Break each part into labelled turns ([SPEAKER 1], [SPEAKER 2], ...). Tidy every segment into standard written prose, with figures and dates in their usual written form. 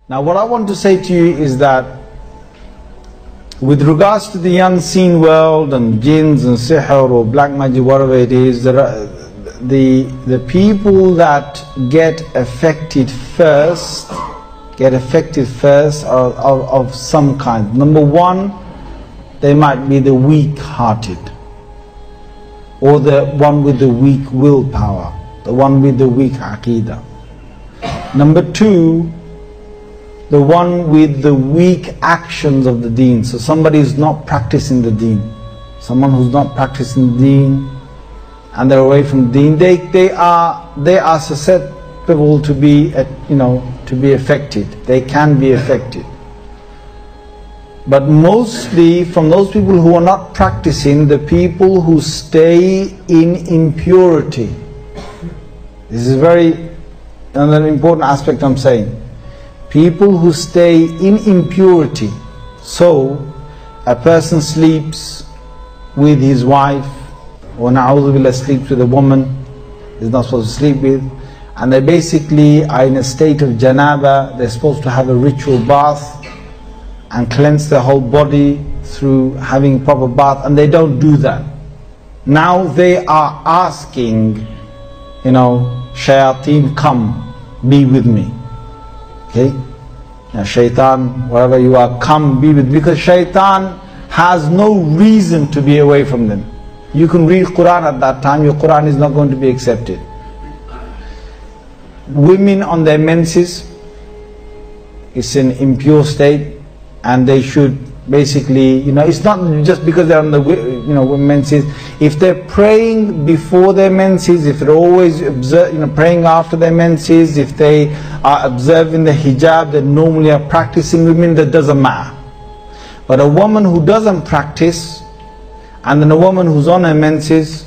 [SPEAKER 1] Now what I want to say to you is that with regards to the unseen world and jinns and sihr or black magic, whatever it is, the people that get affected first are of some kind. Number one, they might be the weak-hearted, or the one with the weak willpower, the one with the weak aqidah. Number two, the one with the weak actions of the deen. So somebody who's not practicing the deen, someone who's not practicing the deen and they're away from the deen, they are susceptible to be to be affected. They can be affected. But mostly from those people who are not practicing, the people who stay in impurity. This is another important aspect I'm saying. People who stay in impurity. So a person sleeps with his wife, or na'udhu billah, sleeps with a woman he's not supposed to sleep with, and they basically are in a state of janaba. They're supposed to have a ritual bath and cleanse their whole body through having a proper bath, and they don't do that. Now they are asking, shayateen, come, be with me. Okay? Now shaitan, wherever you are, come be with me, because shaitan has no reason to be away from them. You can read Quran at that time, your Quran is not going to be accepted. Women on their menses, it's an impure state, and they should basically, it's not just because they're on the menses. If they're praying before their menses, if they're always praying after their menses, if they are observing the hijab that normally are practicing women, that doesn't matter. But a woman who doesn't practice, and then a woman who's on her menses,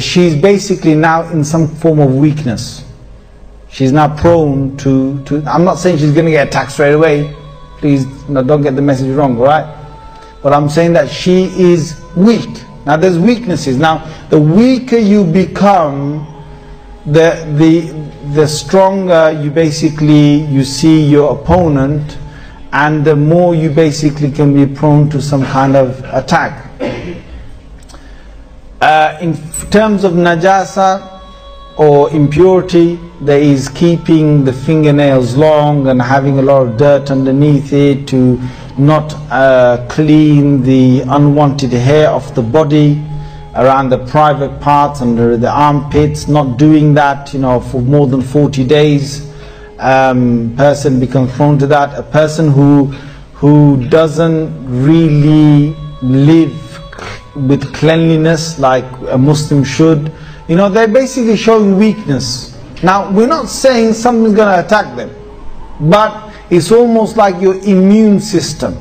[SPEAKER 1] she's basically now in some form of weakness. She's now prone to I'm not saying she's going to get attacked straight away. Please don't get the message wrong, alright? But I'm saying that she is weak. Now there's weaknesses. Now the weaker you become, the stronger you see your opponent, and the more you basically can be prone to some kind of attack. In terms of najasa or impurity, there is keeping the fingernails long and having a lot of dirt underneath it, to not clean the unwanted hair off the body, around the private parts, under the armpits, not doing that for more than 40 days. Person becomes prone to that. A person who doesn't really live with cleanliness like a Muslim should, they're basically showing weakness. Now we're not saying something's going to attack them, but it's almost like your immune system.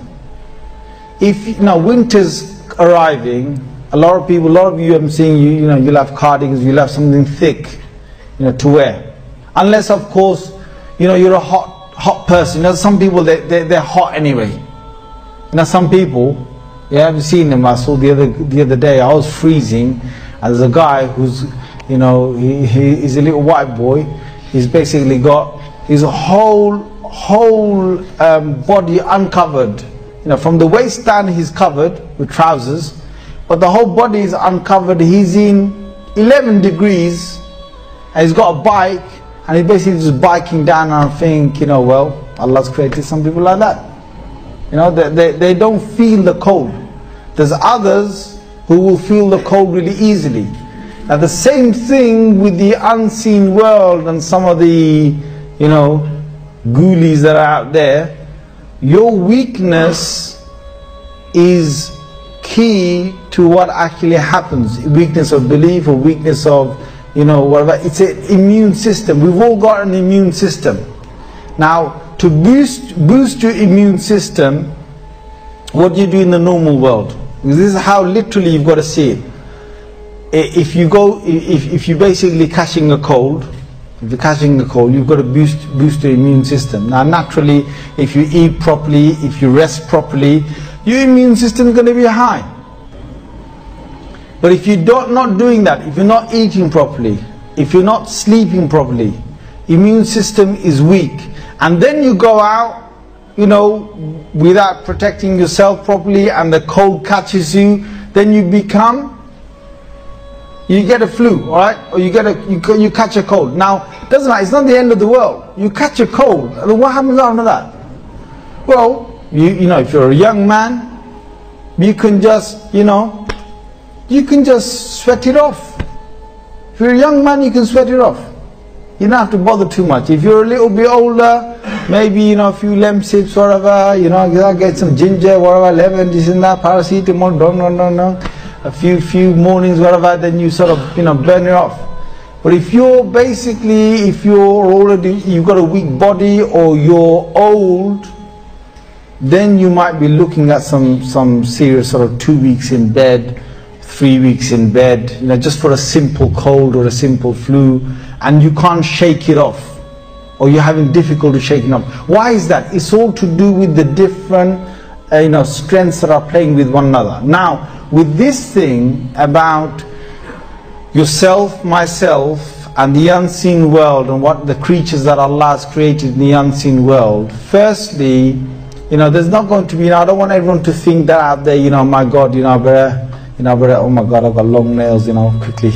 [SPEAKER 1] If winter's arriving, a lot of you, I'm seeing you'll have cardigans, you'll have something thick to wear, unless of course you're a hot person. Some people they're hot anyway. Some people, I've seen them. I saw the other day, I was freezing, and there's a guy who's he's a little white boy. He's basically got his whole body uncovered. From the waist down he's covered with trousers, but the whole body is uncovered. He's in 11 degrees, and he's got a bike, and he's basically just biking down, and I think, well, Allah's created some people like that. They don't feel the cold. There's others who will feel the cold really easily. Now the same thing with the unseen world and some of the ghoulies that are out there. Your weakness is key to what actually happens. Weakness of belief, or weakness of whatever. It's an immune system. We've all got an immune system. Now to boost your immune system, what do you do in the normal world? This is how literally you've got to see it. If you're basically catching a cold, you've got to boost your immune system. Now naturally, if you eat properly, if you rest properly, your immune system is going to be high. But if you're not doing that, if you're not eating properly, if you're not sleeping properly, immune system is weak. and then you go out, you know, without protecting yourself properly, and the cold catches you, then you get a flu, all right, or you catch a cold. Now, it doesn't matter, it's not the end of the world. You catch a cold, and what happens after that? Well, you know, if you're a young man, you can just, you know, you can just sweat it off. If you're a young man, you can sweat it off. You don't have to bother too much. If you're a little bit older, maybe, you know, a few lemsips, whatever, you know, get some ginger, whatever, lemon, this and that, paracetamol, no. A few mornings, whatever, then you sort of, you know, burn it off. But if you're basically, if you're already, you've got a weak body, or you're old, then you might be looking at some serious sort of 2 weeks in bed, 3 weeks in bed, you know, just for a simple cold or a simple flu, and you can't shake it off, or you're having difficulty shaking off. Why is that? It's all to do with the different you know, strengths that are playing with one another. Now, with this thing about yourself, myself, and the unseen world, and what the creatures that Allah has created in the unseen world, firstly, you know, there's not going to be, you know, I don't want everyone to think that out there, you know, my God, you know, oh my God, I've got long nails, you know, quickly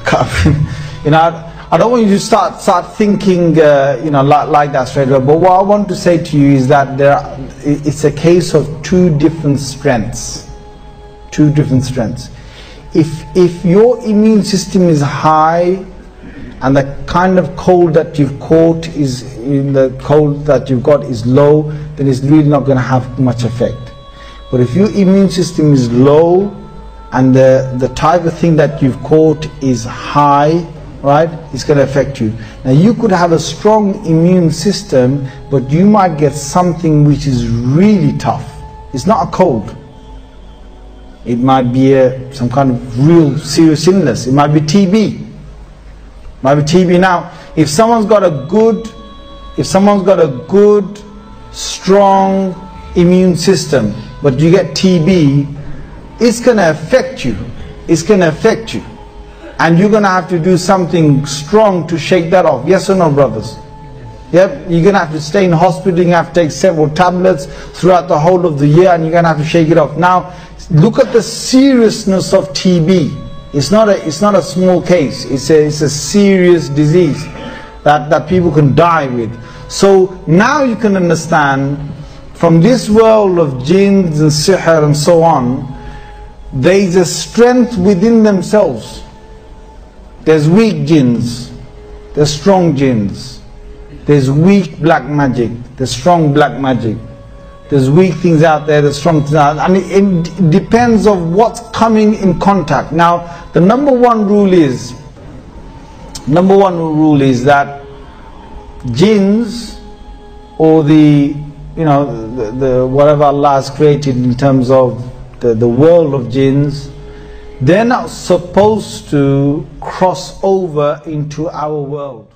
[SPEAKER 1] cut. You know, I don't want you to start thinking, you know, like that straight away. But what I want to say to you is that it's a case of two different strengths. Two different strengths. If your immune system is high, and the kind of cold that you've caught is in the cold that you've got is low, then it's really not going to have much effect. But if your immune system is low, and the type of thing that you've caught is high, right, it's going to affect you. Now, you could have a strong immune system, but you might get something which is really tough. It's not a cold. It might be some kind of real serious illness. It might be TB. Now, if someone's got a good, strong immune system, but you get TB, it's going to affect you. It's going to affect you. And you're going to have to do something strong to shake that off. Yes or no, brothers? Yep. You're going to have to stay in hospital. You have to take several tablets throughout the whole of the year, and you're going to have to shake it off. Now, look at the seriousness of TB. It's not a small case. It's a serious disease that people can die with. So now you can understand, from this world of jinns and sihr and so on, there is a strength within themselves. There's weak jinns, there's strong jinns, there's weak black magic, there's strong black magic, there's weak things out there, there's strong things out there. And it depends on what's coming in contact. Now, the number one rule is that jinns, or the whatever Allah has created in terms of the world of jinns, they're not supposed to cross over into our world.